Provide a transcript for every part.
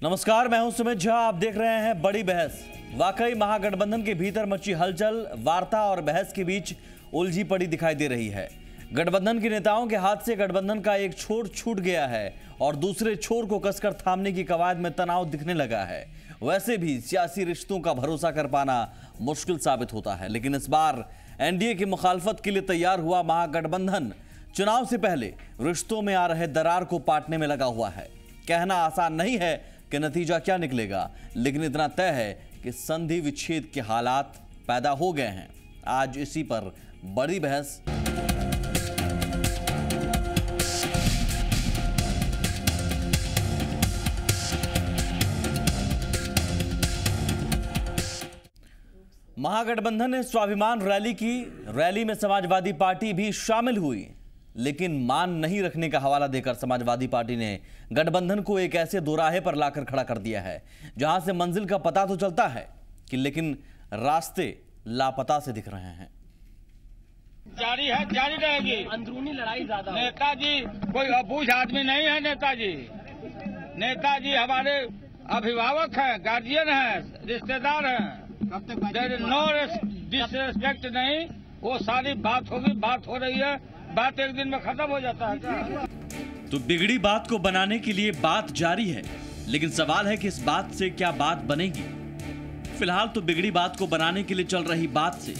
नमस्कार, मैं हूं सुमित झा। आप देख रहे हैं बड़ी बहस। वाकई महागठबंधन के भीतर मची हलचल वार्ता और बहस के बीच उलझी पड़ी दिखाई दे रही है। गठबंधन के नेताओं के हाथ से गठबंधन का एक छोर छूट गया है और दूसरे छोर को कसकर थामने की कवायद में तनाव दिखने लगा है। वैसे भी सियासी रिश्तों का भरोसा कर पाना मुश्किल साबित होता है, लेकिन इस बार एनडीए की मुखालफत के लिए तैयार हुआ महागठबंधन चुनाव से पहले रिश्तों में आ रहे दरार को पाटने में लगा हुआ है। कहना आसान नहीं है कि नतीजा क्या निकलेगा, लेकिन इतना तय है कि संधि विच्छेद के हालात पैदा हो गए हैं। आज इसी पर बड़ी बहस। महागठबंधन ने स्वाभिमान रैली की। रैली में समाजवादी पार्टी भी शामिल हुई, लेकिन मान नहीं रखने का हवाला देकर समाजवादी पार्टी ने गठबंधन को एक ऐसे दोराहे पर लाकर खड़ा कर दिया है जहां से मंजिल का पता तो चलता है कि लेकिन रास्ते लापता से दिख रहे हैं। जारी है, जारी रहेगी। अंदरूनी लड़ाई ज्यादा। नेताजी कोई अबूझ आदमी नहीं है। नेताजी हमारे अभिभावक हैं, गार्जियन हैं, रिश्तेदार हैं। नो डिसरिस्पेक्ट नहीं, वो सारी बात होगी, बात हो रही है, बात एक दिन में खत्म हो जाता है क्या? तो बिगड़ी बात को बनाने के लिए बात जारी है, लेकिन सवाल है कि इस बात से क्या बात बनेगी। फिलहाल तो बिगड़ी बात को बनाने के लिए चल रही बात से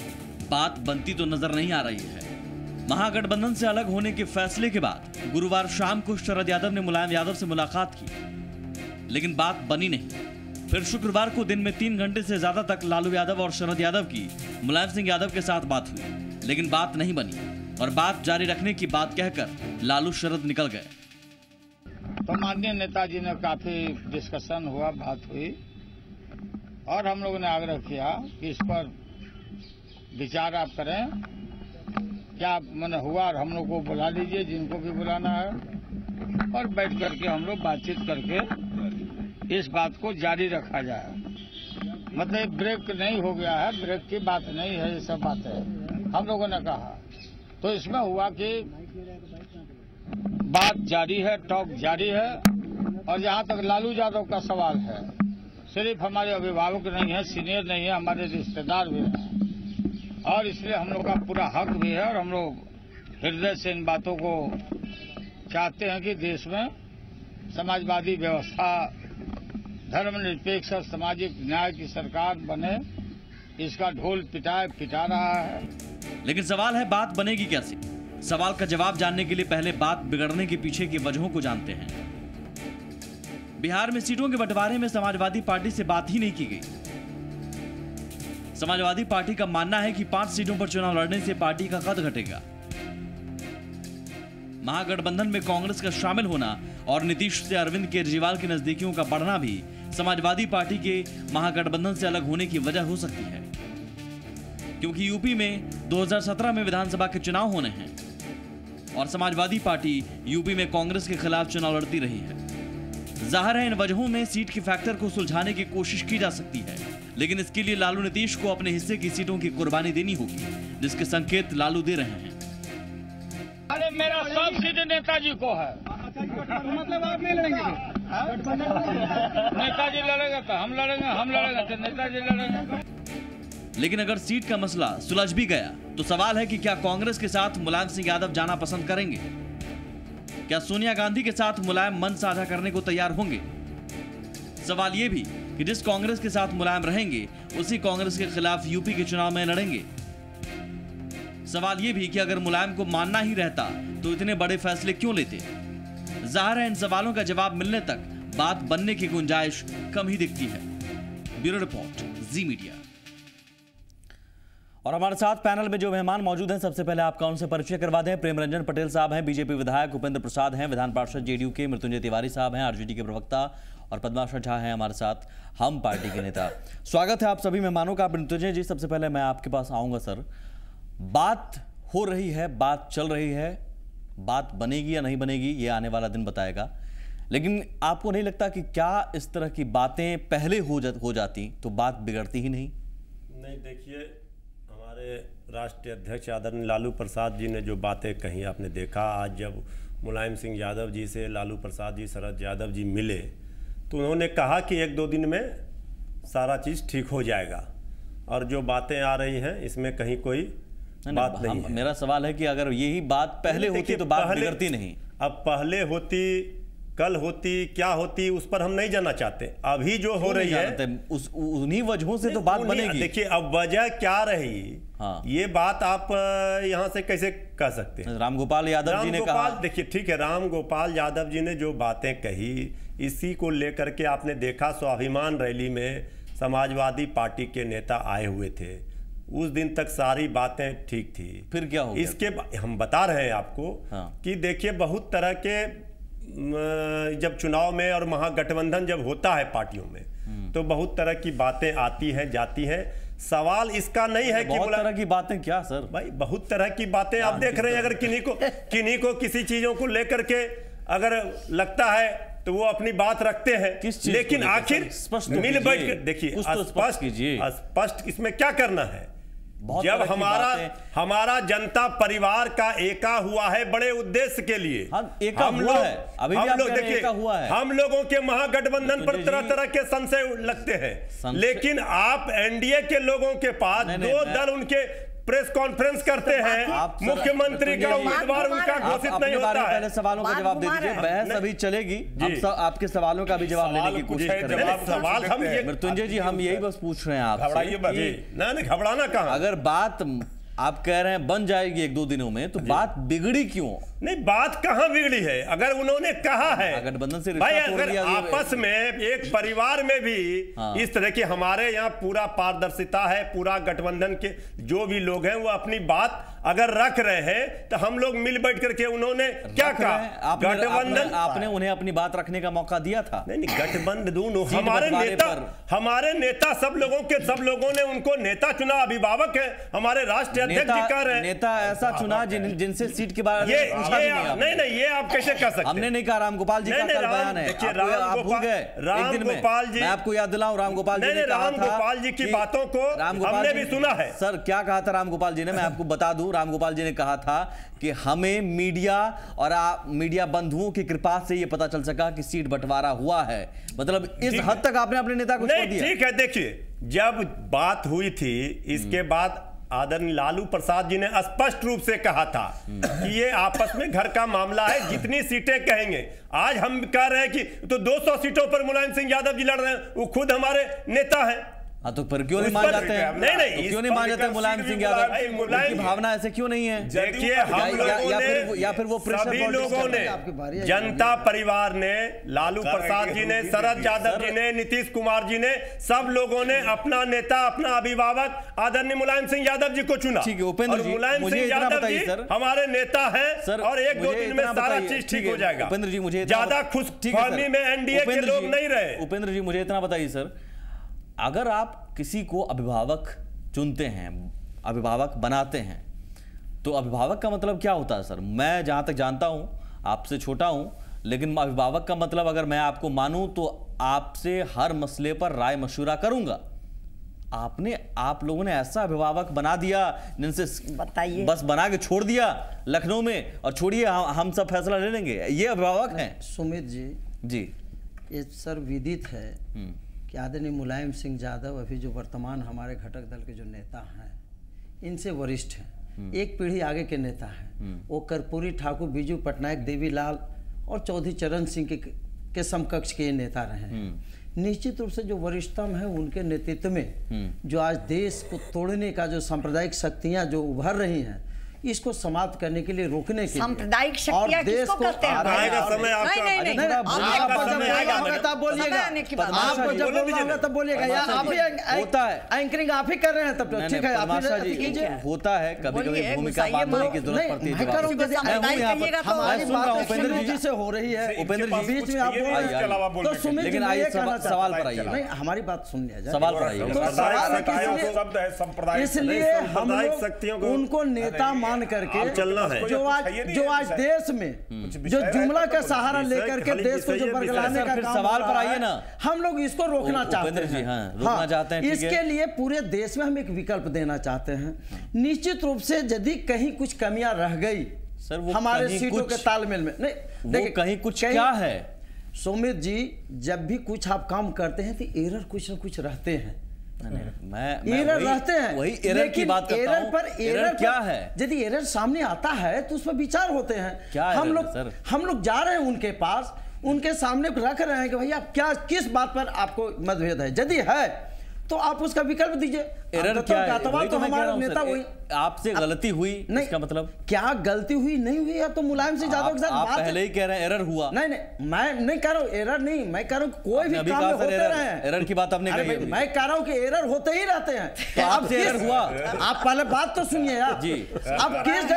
बात बनती तो नजर नहीं आ रही है। महागठबंधन से अलग होने के फैसले के बाद गुरुवार शाम को शरद यादव ने मुलायम यादव से मुलाकात की, लेकिन बात बनी नहीं। फिर शुक्रवार को दिन में 3 घंटे से ज्यादा तक लालू यादव और शरद यादव की मुलायम सिंह यादव के साथ बात हुई, लेकिन बात नहीं बनी और बात जारी रखने की बात कहकर लालू शरद निकल गए। तो माननीय नेताजी ने काफी डिस्कशन हुआ, बात हुई और हम लोगों ने आग्रह किया कि इस पर विचार आप करें, क्या मन हुआ और हम लोग को बुला लीजिए, जिनको भी बुलाना है, और बैठ करके हम लोग बातचीत करके इस बात को जारी रखा जाए। मतलब ब्रेक नहीं हो गया है, ब्रेक की बात नहीं है, ये सब बातें हम लोगों ने कहा। तो इसमें हुआ कि बात जारी है, टॉक जारी है। और जहां तक लालू यादव का सवाल है, सिर्फ हमारे अभिभावक नहीं है, सीनियर नहीं है, हमारे रिश्तेदार भी हैं, और इसलिए हम लोग का पूरा हक भी है और हम लोग हृदय से इन बातों को चाहते हैं कि देश में समाजवादी व्यवस्था, धर्मनिरपेक्ष और सामाजिक न्याय की सरकार बने। इसका ढोल पिटा रहा है। लेकिन सवाल है, बात बनेगी कैसे? सवाल का जवाब जानने के लिए पहले बात बिगड़ने के पीछे की वजहों को जानते हैं। बिहार में सीटों के बंटवारे में समाजवादी पार्टी से बात ही नहीं की गई। समाजवादी पार्टी का मानना है कि 5 सीटों पर चुनाव लड़ने से पार्टी का कद घटेगा। महागठबंधन में कांग्रेस का शामिल होना और नीतीश से अरविंद केजरीवाल की नजदीकियों का बढ़ना भी समाजवादी पार्टी के महागठबंधन से अलग होने की वजह हो सकती है, क्योंकि यूपी में 2017 में विधानसभा के चुनाव होने हैं और समाजवादी पार्टी यूपी में कांग्रेस के खिलाफ चुनाव लड़ती रही है। जाहिर है इन वजहों में सीट के फैक्टर को सुलझाने की कोशिश की जा सकती है, लेकिन इसके लिए लालू नीतीश को अपने हिस्से की सीटों की कुर्बानी देनी होगी, जिसके संकेत लालू दे रहे हैं। अरे मेरा सब सीट नेताजी को है। मतलब आप नहीं लड़ेंगे? नेताजी लड़ेगा तो हम लड़ेंगे तो नेताजी लड़ेंगे। लेकिन अगर सीट का मसला सुलझ भी गया तो सवाल है कि क्या कांग्रेस के साथ मुलायम सिंह यादव जाना पसंद करेंगे? क्या सोनिया गांधी के साथ मुलायम मन साझा करने को तैयार होंगे? सवाल यह भी कि जिस कांग्रेस के साथ मुलायम रहेंगे उसी कांग्रेस के खिलाफ यूपी के चुनाव में लड़ेंगे। सवाल यह भी कि अगर मुलायम को मानना ही रहता तो इतने बड़े फैसले क्यों लेते? जाहिर है इन सवालों का जवाब मिलने तक बात बनने की गुंजाइश कम ही दिखती है। ब्यूरो रिपोर्ट, जी मीडिया। और हमारे साथ पैनल में जो मेहमान मौजूद हैं, सबसे पहले आपका उनसे परिचय करवा दें। प्रेम रंजन पटेल साहब हैं, बीजेपी विधायक। उपेंद्र प्रसाद हैं, विधान पार्षद जेडीयू के। मृत्युंजय तिवारी साहब हैं, आरजेडी के प्रवक्ता। और पद्माशा झा हैं हमारे साथ, हम पार्टी के नेता। स्वागत है आप सभी मेहमानों का। मृत्युंजय जी, सबसे पहले मैं आपके पास आऊंगा। सर, बात हो रही है, बात चल रही है, बात बनेगी या नहीं बनेगी ये आने वाला दिन बताएगा, लेकिन आपको नहीं लगता कि क्या इस तरह की बातें पहले हो जाती तो बात बिगड़ती ही नहीं? नहीं, देखिए, हमारे राष्ट्रीय अध्यक्ष आदरणीय लालू प्रसाद जी ने जो बातें कही आपने देखा। आज जब मुलायम सिंह यादव जी से लालू प्रसाद जी, शरद यादव जी मिले तो उन्होंने कहा कि 1-2 दिन में सारा चीज़ ठीक हो जाएगा, और जो बातें आ रही हैं इसमें कहीं कोई बात नहीं है। मेरा सवाल है कि अगर यही बात पहले होती तो बात बिगड़ती नहीं। अब पहले होती, कल होती, क्या होती, उस पर हम नहीं जाना चाहते। अभी जो हो रही है उन्हीं वजहों से तो बात बनेगी। देखिए अब वजह क्या रही, हाँ। ये बात आप यहाँ से कैसे कह सकते हैं? रामगोपाल यादव जी ने कहा, देखिए ठीक है, रामगोपाल यादव जी ने जो बातें कही, इसी को लेकर के आपने देखा स्वाभिमान रैली में समाजवादी पार्टी के नेता आए हुए थे। उस दिन तक सारी बातें ठीक थी। फिर क्या हो गया? इसके हम बता रहे हैं आपको, हाँ। कि देखिए बहुत तरह के जब चुनाव में और महागठबंधन जब होता है पार्टियों में, तो बहुत तरह की बातें आती हैं जाती हैं। सवाल इसका नहीं है कि बहुत तरह की बातें क्या सर? भाई बहुत तरह की बातें आप देख रहे हैं। अगर किन्हीं को किसी चीजों को लेकर के अगर लगता है तो वो अपनी बात रखते हैं, लेकिन आखिर मिल बैठ कर देखिए, स्पष्ट इसमें क्या करना है। जब हमारा जनता परिवार का एका हुआ है बड़े उद्देश्य के लिए, हम लोग देखिए, हम लोगों के महागठबंधन पर तरह तरह के संशय लगते हैं, लेकिन आप एनडीए के लोगों के पास 2 दल उनके प्रेस कॉन्फ्रेंस करते हैं, मुख्यमंत्री का उम्मीदवार उनका घोषित नहीं होता है। पहले सवालों का जवाब दे दीजिए, बहस अभी चलेगी, आपके सवालों का भी जवाब लेने की कोशिश करेंगे। सवाल हम ये मृत्युंजय जी, हम यही बस पूछ रहे हैं आपसे, नहीं घबराना कहाँ। अगर बात आप कह रहे हैं बन जाएगी 1-2 दिनों में, तो बात बिगड़ी क्यों? नहीं, बात कहाँ बिगड़ी है? अगर उन्होंने कहा है गठबंधन से भाई, अगर आपस में एक परिवार में भी इस तरह की, हमारे यहाँ पूरा पारदर्शिता है, पूरा गठबंधन के जो भी लोग हैं वो अपनी बात अगर रख रहे हैं तो हम लोग मिल बैठ करके, उन्होंने क्या कहा, गठबंधन, आपने उन्हें अपनी बात रखने का मौका दिया था। नहीं, गठबंधन हमारे नेता सब लोगों ने उनको नेता चुना, अभिभावक है हमारे राष्ट्रीय अध्यक्ष जी कह रहे हैं। नेता ऐसा चुना जिनसे सीट के बारे में नहीं, ये आप कैसे कह सकते? हमने नहीं कहा, रामगोपाल जी का कल बयान है, आप भूल गए। रामगोपाल जी, मैं आपको याद दिलाऊं, रामगोपाल जी ने कहा था, रामगोपाल जी की बातों को हमने भी सुना है। सर क्या कहा था रामगोपाल जी ने, मैं आपको बता दूं, रामगोपाल जी ने कहा था कि हमें मीडिया और मीडिया बंधुओं की कृपा से यह पता चल सका कि सीट बंटवारा हुआ है। मतलब इस हद तक आपने अपने नेता को छोड़ दिया। ठीक है, देखिए जब बात हुई थी, इसके बाद आदरणीय लालू प्रसाद जी ने स्पष्ट रूप से कहा था कि ये आपस में घर का मामला है, जितनी सीटें कहेंगे। आज हम कह रहे हैं कि तो 200 सीटों पर मुलायम सिंह यादव जी लड़ रहे हैं, वो खुद हमारे नेता हैं। तो फिर क्यों नहीं मान जाते हैं? नहीं, क्यों नहीं मान जाते मुलायम सिंह यादव? उनकी भावना ऐसे क्यों नहीं है? देखिए, हम लोगों ने, या फिर वो सभी लोगों ने, जनता परिवार ने, लालू प्रसाद जी ने, शरद यादव जी ने, नीतीश कुमार जी ने, सब लोगों ने अपना नेता, अपना अभिभावक आदरणीय मुलायम सिंह यादव जी को चुना। ठीक है उपेंद्र जी, मुलायम सिंह यादव जी हमारे नेता हैं और 1-2 दिन में सारा चीज ठीक हो जाएगा। उपेंद्र जी, मुझे ज्यादा खुशफहमी में एनडीए के लोग नहीं रहे। उपेंद्र जी, मुझे इतना बताइए सर, अगर आप किसी को अभिभावक चुनते हैं, अभिभावक बनाते हैं, तो अभिभावक का मतलब क्या होता है सर? मैं जहां तक जानता हूं, आपसे छोटा हूं, लेकिन अभिभावक का मतलब अगर मैं आपको मानूं तो आपसे हर मसले पर राय मशवरा करूंगा। आप लोगों ने ऐसा अभिभावक बना दिया जिनसे बताइए, बस बना के छोड़ दिया लखनऊ में, और छोड़िए हम सब फैसला ले लेंगे, ये अभिभावक हैं? सुमित जी, ये सर विदित है कि आदरणीय मुलायम सिंह यादव अभी जो वर्तमान हमारे घटक दल के जो नेता हैं, इनसे वरिष्ठ हैं, एक पीढ़ी आगे के नेता हैं। वो कर्पूरी ठाकुर, बीजू पटनायक, देवीलाल और चौधरी चरण सिंह के समकक्ष के नेता रहे हैं। निश्चित रूप से जो वरिष्ठतम है उनके नेतृत्व में जो आज देश को तोड़ने का जो सांप्रदायिक शक्तियां जो उभर रही हैं, इसको समाप्त करने के लिए, रोकने के लिए, सांप्रदायिक शक्तियां किसको कहते हैं? आएगा समय आपका, आपको जब बोलना होगा तब बोलिएगा, आपको जब बोलना होगा तब बोलिएगा। या आप ही होता है एंकरिंग आप ही कर रहे हैं, तब तो ठीक है, आप ही कीजिए। होता है कभी-कभी भूमिका बांधने की जरूरत पड़ती है। हमारी बात उपेंद्र जी से हो रही है, उपेंद्र जी बीच में आप बोल रहे हैं, तो सुमित जी ये कहना सवाल पर आइए। नहीं, हमारी बात सुन लिया जाए, सवाल पर आइए। इसलिए हम लोग उनको नेता मान करके चलना है, जो आज देश में जो जुमला का सहारा लेकर के देश को जो बरगलाने का काम, सवाल पर आइए ना, हम लोग इसको रोकना चाहते हैं। रोकना चाहते हैं, इसके लिए पूरे देश में हम एक विकल्प देना चाहते हैं। निश्चित रूप से यदि कहीं कुछ कमियां रह गई सर, वो हमारे सीटों के तालमेल में, नहीं देखिए कहीं कुछ क्या है, सुमित जी, जब भी कुछ आप काम करते हैं तो एरर कुछ ना कुछ रहते हैं। मैं एरर रहते हैं, वही एरर की बात करता हूं। एरर क्या है? यदि एरर सामने आता है तो उस पर विचार होते हैं। क्या हम लोग जा रहे हैं उनके पास, उनके सामने रख रहे हैं कि भैया क्या किस बात पर आपको मतभेद है, यदि है तो आप उसका विकल्प दीजिए। एरर क्या है? तो हमारा नेता वही आपसे गलती हुई, इसका मतलब क्या गलती हुई नहीं हुई है तो मुलायम सिंह यादव के साथ आप पहले ही कह रहे हैं एरर हुआ। नहीं, मैं नहीं कह रहा हूँ एरर नहीं, मैं कह रहा हूँ कोई भी काम में होते रहे हैं। एरर की बात आपने कही। मैं कह रहा हूँ कि एरर होते ही रहते हैं। तो आपसे एरर हुआ? आप पहले बात तो सुनिए यार जी। आप किस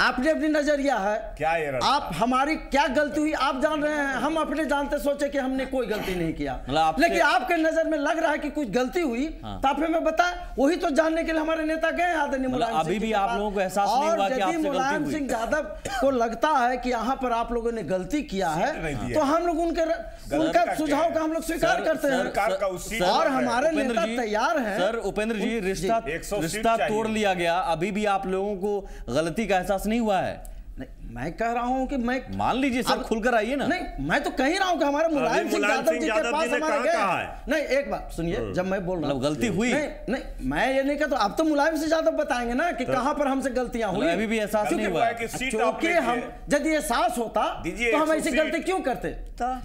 आपने अपनी नजरिया है क्या एरर, आप हमारी क्या गलती हुई आप जान रहे हैं, हम अपने जानते सोचे कि हमने कोई गलती नहीं किया, लेकिन आपके नजर में लग रहा है कि कुछ गलती हुई तो आप हमें बताएं। वही तो जानने के लिए हमारे नेता गए आदरणीय मुलायम सिंह। अभी भी आप लोगों को एहसास नहीं हुआ कि आपसे गलती हुई? मुलायम सिंह यादव को लगता है कि यहाँ पर आप लोगों ने गलती किया है तो हम लोग उनका सुझाव का हम लोग स्वीकार करते हैं और हमारे नेता तैयार हैं। सर उपेंद्र जी, रिश्ता तोड़ लिया गया, अभी भी आप लोगों को गलती का एहसास नहीं हुआ है? मैं कह रहा हूं कि मैं मान लीजिए सर, खुलकर आइए ना। नहीं, मैं तो कह ही रहा हूं कि हमारे मुलायम सिंह यादव जी के पास हमारे गए। नहीं, एक बात सुनिए, जब मैं बोल रहा हूं गलती हुई, नहीं मैं ये नहीं कहता, अब तो मुलायम सिंह यादव बताएंगे ना कि कहां पर हमसे गलतियां हुई। अभी भी एहसास नहीं हुआ क्योंकि हम यदि एहसास होता तो हम ऐसी गलती क्यों करते,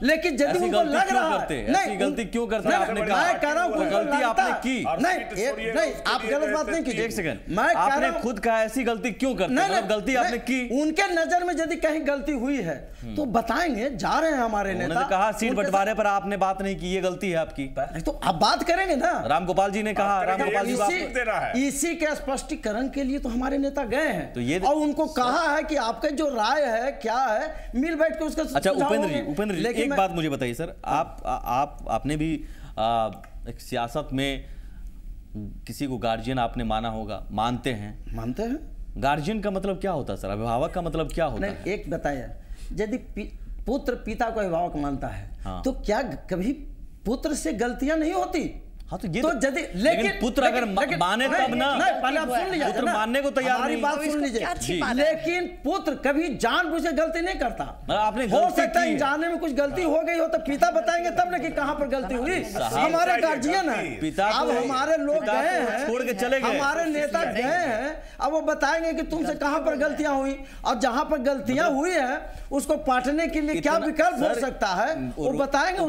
लेकिन यदि उनको लग रहा है ऐसी गलती क्यों करते, आपने कहा मैं कह रहा हूं गलती आपने की। नहीं, आप गलत बात नहीं कीजिए। एक सेकंड, मैं आपने खुद कहा ऐसी गलती क्यों करते, गलती आपने की। उनके नजर में यदि कहीं गलती हुई है तो बताएंगे, जा रहे हैं हमारे नेता। उन्होंने कहा सीट बंटवारे पर आपने बात नहीं की, ये गलती है आपकी। तो आप बात करेंगे ना। रामगोपाल जी ने कहा, रामगोपाल जी इसी के स्पष्टीकरण के लिए तो हमारे नेता गए हैं तो ये और उनको कहा है कि आपका जो राय है क्या है, मिल बैठ के उसका। अच्छा उपेंद्र जी, एक बात मुझे बताइए सर, आपने भी एक सियासत में किसी को गार्जियन आपने माना होगा, मानते हैं? गार्जियन का मतलब क्या होता है सर? अभिभावक का मतलब क्या होता है? एक बताया, यदि पुत्र पिता को अभिभावक मानता है तो क्या कभी पुत्र से गलतियां नहीं होती? हाँ तो ये तो यदि लेकिन पुत्र अगर माने तब ना, पहले आप सुन लीजिए, पुत्र मानने को तैयार नहीं। बात सुन लीजिए, लेकिन पुत्र कभी जानबूझ के गलती नहीं करता। आपने हो सकता है जाने में कुछ गलती हो गई हो तो पिता बताएंगे तब ना कि कहां पर गलती हुई। हमारे गार्जियन है, पिता अब हमारे लोग गए हैं, छोड़ के चले गए, हमारे नेता गए हैं, अब वो बताएंगे कि तुमसे कहां पर गलतियां हुई और जहां पर गलतियां हुई है उसको पाटने के लिए क्या विकल्प हो सकता है वो बताएंगे।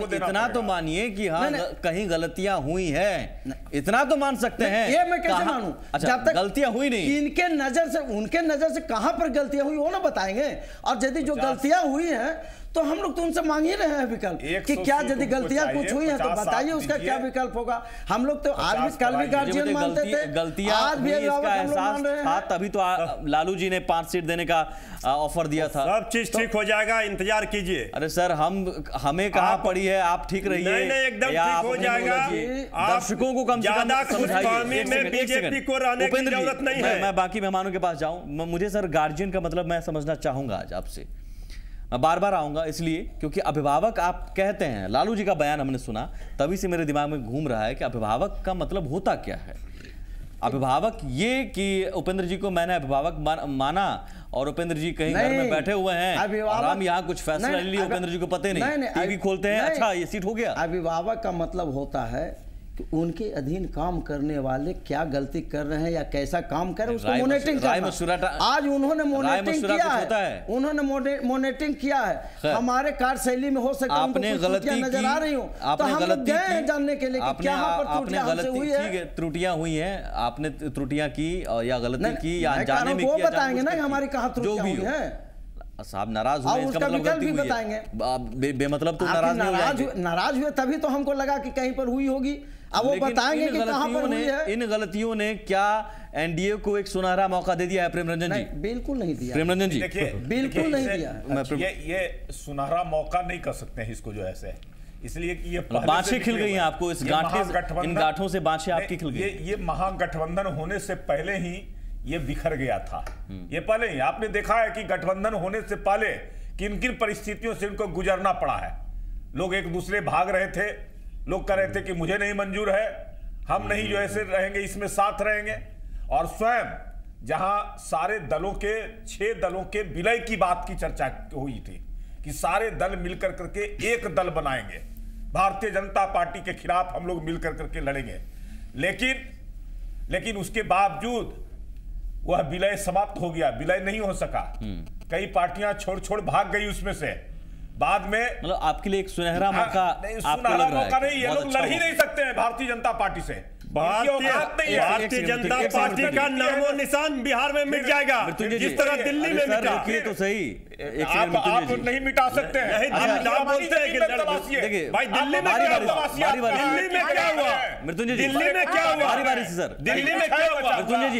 इतना तो मानिए कि हाँ कहीं गलतियां हुई है, इतना तो मान सकते हैं। ये मैं कैसे मानूं? अच्छा, जब तक गलतियां हुई नहीं, उनके नजर से कहां पर गलतियां हुई वो ना बताएंगे। और यदि जो गलतियां हुई हैं तो हम लोग तो उनसे मांग ही रहे हैं विकल्प कि क्या यदि गलतियां कुछ हुई है तो बताइए उसका क्या विकल्प होगा। हम लोग तो आज भी कल भी गार्जियन मानते थे, गलतियां आज भी इसका एहसास था, तभी तो लालू जी ने 5 सीट देने का ऑफर दिया था। सब चीज ठीक हो जाएगा, इंतजार कीजिए। अरे सर हमें कहाँ पड़ी है, आप ठीक रहिए। नहीं एकदम ठीक हो जाएगा। दर्शकों को कम से कम समझाइए। बीजेपी को रहने की जरूरत नहीं है। मैं बाकी मेहमानों के पास जाऊं, मुझे सर गार्जियन का मतलब मैं समझना चाहूंगा आज आपसे। मैं बार बार आऊंगा इसलिए क्योंकि अभिभावक आप कहते हैं, लालू जी का बयान हमने सुना, तभी से मेरे दिमाग में घूम रहा है कि अभिभावक का मतलब होता क्या है। अभिभावक ये कि उपेंद्र जी को मैंने अभिभावक माना और उपेंद्र जी कहीं घर में बैठे हुए हैं और हम यहाँ कुछ फैसला ले लिए, उपेंद्र जी को पता नहीं, टीवी खोलते हैं, अच्छा ये सीट हो गया। अभिभावक का मतलब होता है कि उनके अधीन काम करने वाले क्या गलती कर रहे हैं या कैसा काम कर रहे हैं उसको मॉनिटरिंग करना। आज उन्होंने मॉनिटरिंग किया है, उन्होंने मॉनिटरिंग किया है। हमारे कार्यशैली में हो सकता है आपने गलती नजर आ रही हो तो हम लोग गए हैं जानने के लिए कि क्या वहां पर त्रुटियां हुई हैं, आपने त्रुटियां की या गलती की या जाने में वो बताएंगे ना हमारी कहाँ त्रुटियां हुई हैं। साहब नाराज हुए, इसका मतलब गलती हुई है, बेमतलब तो नाराज हुए तभी तो हमको लगा कि कहीं पर हुई होगी। अब वो बताएंगे कि कहां पर हुई है। इन गलतियों ने क्या एनडीए को एक सुनहरा मौका दे दिया है प्रेमरंजन जी? बिल्कुल नहीं दिया प्रेमरंजन जी, बिल्कुल नहीं दिया। ये सुनहरा मौका नहीं कर सकते हैं इसको, जो ऐसे इसलिए कि ये बाँछें खिल गई हैं आपको, इस गांठे, इन गांठों से बाँछें आपकी खिल गई। ये महागठबंधन होने से पहले ही ये बिखर गया था। ये पहले ही आपने देखा है कि गठबंधन होने से पहले किन किन परिस्थितियों से इनको गुजरना पड़ा है। लोग एक दूसरे भाग रहे थे, लोग कह रहे थे कि मुझे नहीं मंजूर है, हम नहीं जो ऐसे रहेंगे, इसमें साथ रहेंगे। और स्वयं जहां सारे दलों के 6 दलों के विलय की बात की चर्चा हुई थी कि सारे दल मिलकर करके एक दल बनाएंगे, भारतीय जनता पार्टी के खिलाफ हम लोग मिलकर करके लड़ेंगे। लेकिन उसके बावजूद वह विलय समाप्त हो गया, विलय नहीं हो सका। कई पार्टियां छोड़ भाग गई उसमें से। बाद में मतलब आपके लिए एक सुनहरा मौका आपको लग रहा है? नहीं, ये लोग लड़ ही नहीं सकते हैं भारतीय जनता पार्टी से। भारतीय जनता पार्टी का नामो निशान बिहार में मिट जाएगा, जिस तरह दिल्ली में मिटा। तो सही, आप नहीं मिटा सकते हैं। देखिए भाई, दिल्ली में क्या हुआ? दिल्ली में क्या हुआ? मृत्युंजय जी, दिल्ली में क्या हुआ? बारी से सर, दिल्ली में क्या हुआ? मृत्युंजय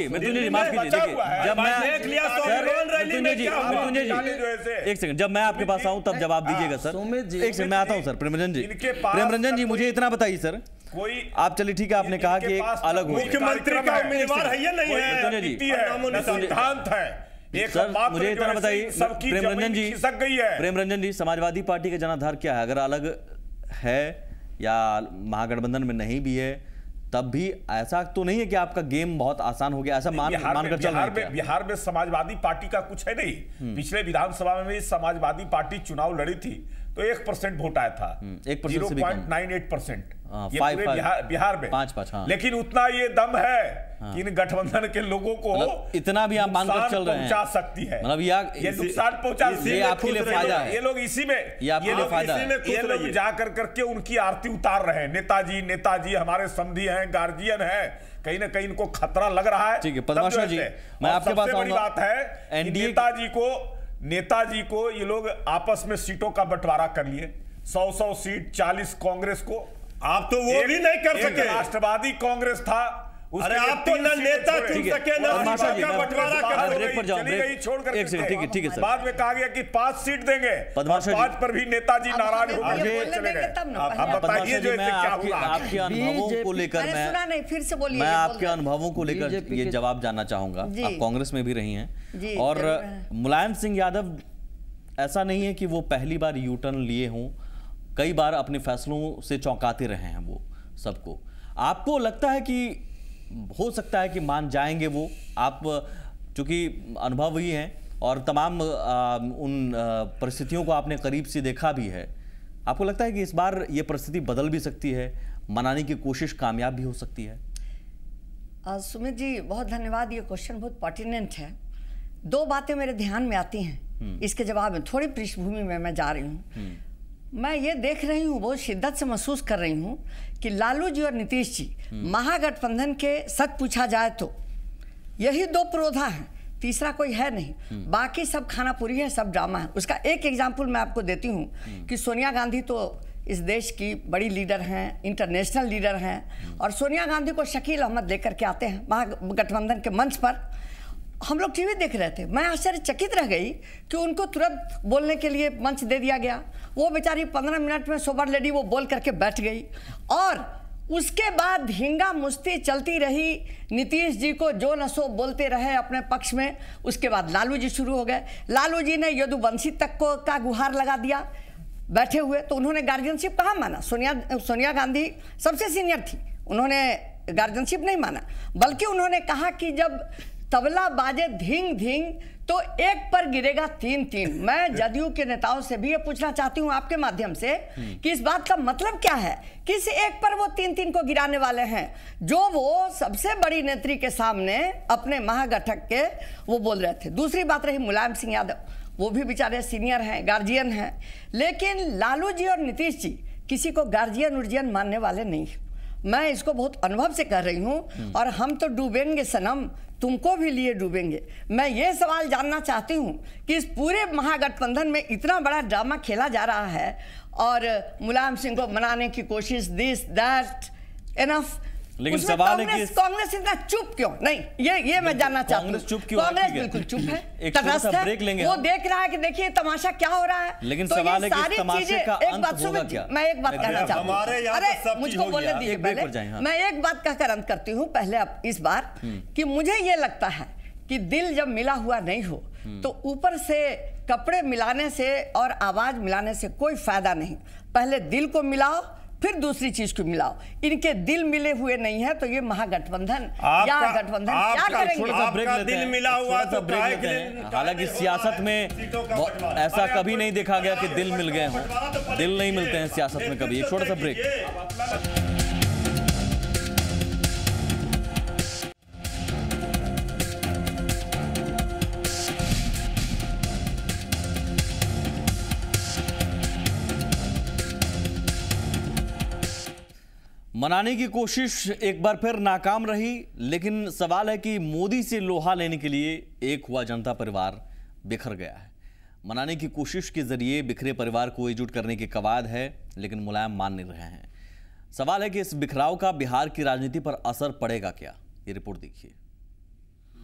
जी माफ कीजिए। देखिए, जब मैं एक सेकंड, जब मैं आपके पास आऊं तब जवाब दीजिएगा सर। एक सेकंड, मैं आता हूं सर। प्रेमरंजन जी मुझे इतना बताइए सर, कोई आप चलिए ठीक है, आपने कहा कि एक अलग मुख्यमंत्री का उम्मीदवार है या नहीं है? सिद्धांत है एक। सर मुझे इतना बताइए प्रेमरंजन जी, समाजवादी पार्टी का जनाधार क्या है? अगर अलग है या महागठबंधन में नहीं भी है, तब भी ऐसा तो नहीं है कि आपका गेम बहुत आसान हो गया, ऐसा मानकर चल रहे हैं? बिहार में समाजवादी पार्टी का कुछ है नहीं। पिछले विधानसभा में भी समाजवादी पार्टी चुनाव लड़ी थी तो 1% वोट आया था, 0.98%। ये पूरे बिहार में 5-5। हाँ। लेकिन उतना ये दम है कि इन गठबंधन के लोगों को इतना भी आप मानकर चल रहे हैं पहुंचा सकती है। मतलब ये नुकसान पहुंचा, ये आपके लिए फायदा है। ये लोग इसी में, ये लोग जाकर करके उनकी आरती उतार रहे हैं। नेताजी हमारे समधी हैं, गार्जियन हैं, कहीं ना कहीं इनको खतरा लग रहा है। ठीक है पद्माशा जी, मैं आपके पास आऊंगा। बात है नेताजी को ये लोग आपस में सीटों का बंटवारा कर लिए, 100 सीट, 40 कांग्रेस को। आप तो वो भी नहीं कर सके। राष्ट्रवादी कांग्रेस था, अरे आप तो न नेता चुन सके न बंटवारा कर। ब्रेक पर जाओ, छोड़ कर एक सेकंड। ठीक है सर। बाद में कहा गया कि 5 सीट देंगे, 5 पर भी नेताजी नाराज हो गए, चले गए। अब बताइए जो क्या हुआ? आपके अनुभवों को लेकर मैं आपके अनुभवों को लेकर ये जवाब जानना चाहूंगा। आप कांग्रेस में भी रही हैं, और मुलायम सिंह यादव ऐसा नहीं है कि वो पहली बार यू टर्न लिए हों, कई बार अपने फैसलों से चौंकाते रहे हैं वो सबको। आपको लगता है कि हो सकता है कि मान जाएंगे वो? आप चूंकि अनुभवी हैं और तमाम उन परिस्थितियों को आपने करीब से देखा भी है, आपको लगता है कि इस बार ये परिस्थिति बदल भी सकती है, मनाने की कोशिश कामयाब भी हो सकती है? सुमित जी बहुत धन्यवाद, ये क्वेश्चन बहुत पर्टिनेंट है। 2 बातें मेरे ध्यान में आती हैं इसके जवाब में। थोड़ी पृष्ठभूमि में मैं जा रही हूँ। मैं ये देख रही हूँ, बहुत शिद्दत से महसूस कर रही हूँ कि लालू जी और नीतीश जी महागठबंधन के सच पूछा जाए तो यही 2 पुरोधा हैं, तीसरा कोई है नहीं। बाकी सब खाना पूरी है, सब ड्रामा है। उसका एक एग्जाम्पल मैं आपको देती हूँ कि सोनिया गांधी तो इस देश की बड़ी लीडर हैं, इंटरनेशनल लीडर हैं, और सोनिया गांधी को शकील अहमद लेकर के आते हैं महागठबंधन के मंच पर। हम लोग टीवी देख रहे थे, मैं आश्चर्यचकित रह गई कि उनको तुरंत बोलने के लिए मंच दे दिया गया। वो बेचारी 15 मिनट में सुपर लेडी वो बोल करके बैठ गई, और उसके बाद धींगा मुश्ती चलती रही। नीतीश जी को जो न सो बोलते रहे अपने पक्ष में। उसके बाद लालू जी शुरू हो गए। लालू जी ने यदुवंशी तक को का गुहार लगा दिया बैठे हुए, तो उन्होंने गार्जियनशिप कहाँ माना? सोनिया गांधी सबसे सीनियर थी, उन्होंने गार्जियनशिप नहीं माना, बल्कि उन्होंने कहा कि जब तबला बाजे धींग धींग तो एक पर गिरेगा 3-3। मैं जदयू के नेताओं से भी ये पूछना चाहती हूँ आपके माध्यम से कि इस बात का मतलब क्या है? किस एक पर वो 3-3 को गिराने वाले हैं, जो वो सबसे बड़ी नेत्री के सामने अपने महागठक के वो बोल रहे थे। दूसरी बात रही मुलायम सिंह यादव, वो भी बेचारे सीनियर हैं, गार्जियन हैं, लेकिन लालू जी और नीतीश जी किसी को गार्जियन उर्जियन मानने वाले नहीं। मैं इसको बहुत अनुभव से कह रही हूँ, और हम तो डूबेंगे सनम, तुमको भी लिए डूबेंगे। मैं ये सवाल जानना चाहती हूँ कि इस पूरे महागठबंधन में इतना बड़ा ड्रामा खेला जा रहा है, और मुलायम सिंह को मनाने की कोशिश, दिस दैट एनफ, लेकिन सवाल है कि कांग्रेस इतना चुप क्यों? नहीं, ये मैं जानना चाहती हूँ। कांग्रेस बिल्कुल चुप है, तटस्थ है, वो देख रहा है कि देखिए तमाशा क्या हो रहा है। लेकिन सवाल है कि तमाशे का अंत होगा क्या? मैं एक बात कहना चाहती हूँ, अरे मुझको बोलने दीजिए पहले। मैं एक बात कहकर अंत करती हूँ पहले अब इस बार, कि मुझे ये लगता है कि दिल जब मिला हुआ नहीं हो तो ऊपर से कपड़े मिलाने से और आवाज मिलाने से कोई फायदा नहीं। पहले दिल को मिलाओ, फिर दूसरी चीज को मिलाओ। इनके दिल मिले हुए नहीं है तो ये महागठबंधन या गठबंधन क्या करेंगे? आपका दिल मिला हुआ तो हालांकि सियासत में ऐसा कभी नहीं देखा गया कि दिल मिल गए हों। दिल नहीं मिलते हैं सियासत में कभी। एक छोटा सा ब्रेक। मनाने की कोशिश एक बार फिर नाकाम रही, लेकिन सवाल है कि मोदी से लोहा लेने के लिए एक हुआ जनता परिवार बिखर गया है। मनाने की कोशिश के जरिए बिखरे परिवार को एकजुट करने के कवायद है, लेकिन मुलायम मान नहीं रहे हैं। सवाल है कि इस बिखराव का बिहार की राजनीति पर असर पड़ेगा क्या? ये रिपोर्ट देखिए।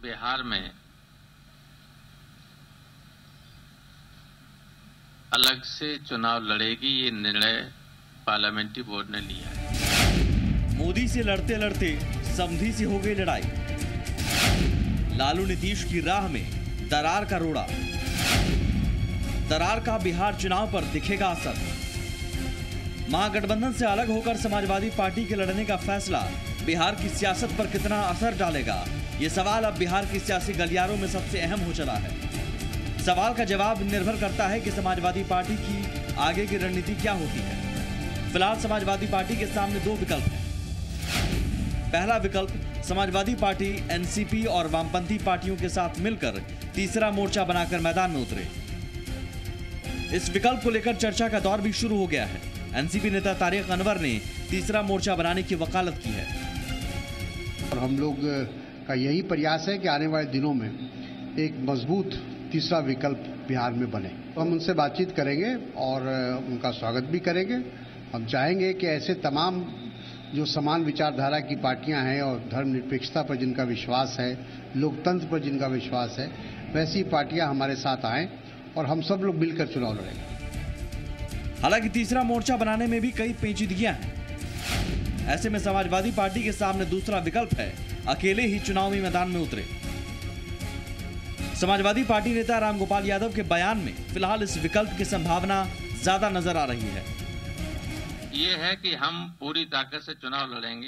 बिहार में अलग से चुनाव लड़ेगी, ये निर्णय पार्लियामेंट्री बोर्ड ने लिया है। मोदी से लड़ते लड़ते समधी से हो गई लड़ाई। लालू नीतीश की राह में दरार का रोड़ा। दरार का बिहार चुनाव पर दिखेगा असर। महागठबंधन से अलग होकर समाजवादी पार्टी के लड़ने का फैसला बिहार की सियासत पर कितना असर डालेगा, ये सवाल अब बिहार की सियासी गलियारों में सबसे अहम हो चला है। सवाल का जवाब निर्भर करता है कि समाजवादी पार्टी की आगे की रणनीति क्या होती है। फिलहाल समाजवादी पार्टी के सामने दो विकल्प हैं। पहला विकल्प, समाजवादी पार्टी एनसीपी और वामपंथी पार्टियों के साथ मिलकर तीसरा मोर्चा बनाकर मैदान में उतरे। इस विकल्प को लेकर चर्चा का दौर भी शुरू हो गया है। एनसीपी नेता तारिक अनवर ने तीसरा मोर्चा बनाने की वकालत की है। और हम लोग का यही प्रयास है कि आने वाले दिनों में एक मजबूत तीसरा विकल्प बिहार में बने। हम उनसे बातचीत करेंगे और उनका स्वागत भी करेंगे। हम चाहेंगे कि ऐसे तमाम जो समान विचारधारा की पार्टियां हैं और धर्मनिरपेक्षता पर जिनका विश्वास है, लोकतंत्र पर जिनका विश्वास है, वैसी पार्टियां हमारे साथ आएं और हम सब लोग मिलकर चुनाव लड़ेंगे। हालांकि तीसरा मोर्चा बनाने में भी कई पेचीदगियां हैं। ऐसे में समाजवादी पार्टी के सामने दूसरा विकल्प है, अकेले ही चुनावी मैदान में उतरे। समाजवादी पार्टी नेता रामगोपाल यादव के बयान में फिलहाल इस विकल्प की संभावना ज्यादा नजर आ रही है। ये है कि हम पूरी ताकत से चुनाव लड़ेंगे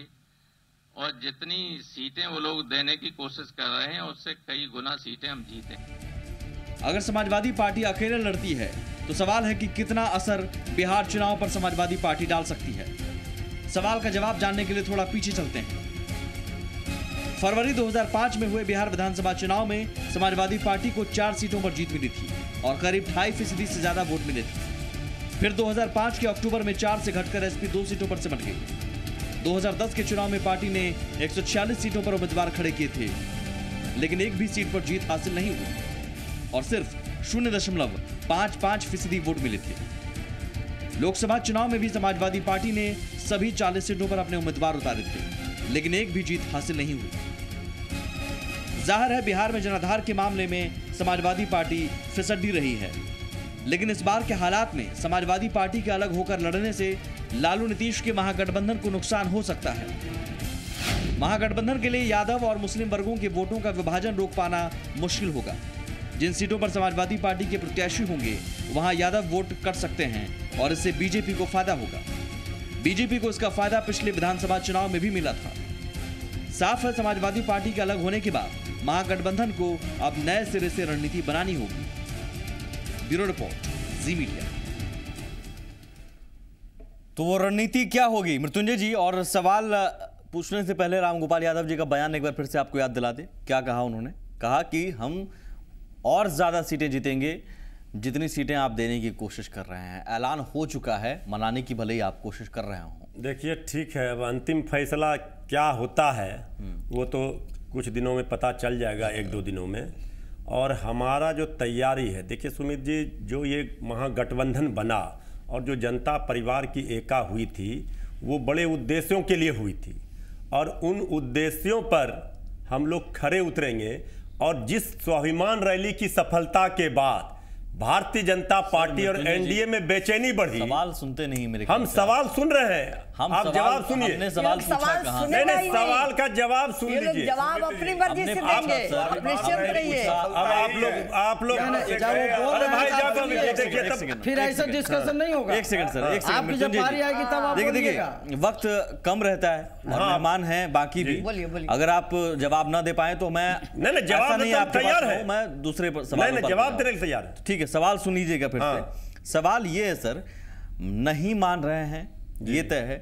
और जितनी सीटें वो लोग देने की कोशिश कर रहे हैं उससे कई गुना सीटें हम जीतेंगे। अगर समाजवादी पार्टी अकेले लड़ती है तो सवाल है कि कितना असर बिहार चुनाव पर समाजवादी पार्टी डाल सकती है। सवाल का जवाब जानने के लिए थोड़ा पीछे चलते हैं। फरवरी 2005 में हुए बिहार विधानसभा चुनाव में समाजवादी पार्टी को 4 सीटों पर जीत मिली थी और करीब 2.5% से ज्यादा वोट मिले थे। फिर 2005 के अक्टूबर में 4 से घटकर एसपी 2 सीटों पर सिमट गई। 2010 के चुनाव में पार्टी ने 146 सीटों पर उम्मीदवार खड़े किए थे, लेकिन एक भी सीट पर जीत हासिल नहीं हुई और सिर्फ 0.55% वोट मिले थे। लोकसभा चुनाव में भी समाजवादी पार्टी ने सभी 40 सीटों पर अपने उम्मीदवार उतारे थे, लेकिन एक भी जीत हासिल नहीं हुई। जाहिर है बिहार में जनाधार के मामले में समाजवादी पार्टी फिसड्डी रही है, लेकिन इस बार के हालात में समाजवादी पार्टी के अलग होकर लड़ने से लालू नीतीश के महागठबंधन को नुकसान हो सकता है। महागठबंधन के लिए यादव और मुस्लिम वर्गों के वोटों का विभाजन रोक पाना मुश्किल होगा। जिन सीटों पर समाजवादी पार्टी के प्रत्याशी होंगे वहां यादव वोट कर सकते हैं और इससे बीजेपी को फायदा होगा। बीजेपी को इसका फायदा पिछले विधानसभा चुनाव में भी मिला था। साफ है समाजवादी पार्टी के अलग होने के बाद महागठबंधन को अब नए सिरे से रणनीति बनानी होगी। ब्यूरो रिपोर्ट, जी मीडिया। तो वो रणनीति क्या होगी मृत्युंजय जी? और सवाल पूछने से पहले रामगोपाल यादव जी का बयान एक बार फिर से आपको याद दिला दे। क्या कहा उन्होंने? कहा कि हम और ज्यादा सीटें जीतेंगे जितनी सीटें आप देने की कोशिश कर रहे हैं। ऐलान हो चुका है, मनाने की भले ही आप कोशिश कर रहे हो। देखिए ठीक है, अब अंतिम फैसला क्या होता है वो तो कुछ दिनों में पता चल जाएगा, 1-2 दिनों में। और हमारा जो तैयारी है, देखिए सुमित जी, जो ये महागठबंधन बना और जो जनता परिवार की एका हुई थी वो बड़े उद्देश्यों के लिए हुई थी और उन उद्देश्यों पर हम लोग खरे उतरेंगे। और जिस स्वाभिमान रैली की सफलता के बाद भारतीय जनता पार्टी और एनडीए में बेचैनी बढ़ी। सवाल सुनते नहीं मेरे। हम सवाल सुन रहे हैं। आप जवाब सुनिए। हमने सवाल पूछा कहाँ? नहीं, सवाल का जवाब सुन लीजिए। जवाब अपनी मर्जी से देंगे, अपने शब्द रहिए। अब आप लोग अरे भाई देखिए तब फिर ऐसा डिस्कशन नहीं होगा। एक सेकंड सर, एक सेकंड। आपकी जब बारी आएगी तब आप बोलिएगा। देखिए वक्त कम रहता है, मेहमान हैं बाकी भी। बोलिए। अगर आप जवाब ना दे पाए तो मैं नहीं जवाब नहीं आपके तैयार है, मैं दूसरे सवाल जवाब देने के लिए तैयार है। ठीक है, सवाल सुन लीजिएगा फिर से। सवाल ये है सर, नहीं मान रहे हैं ये तय है,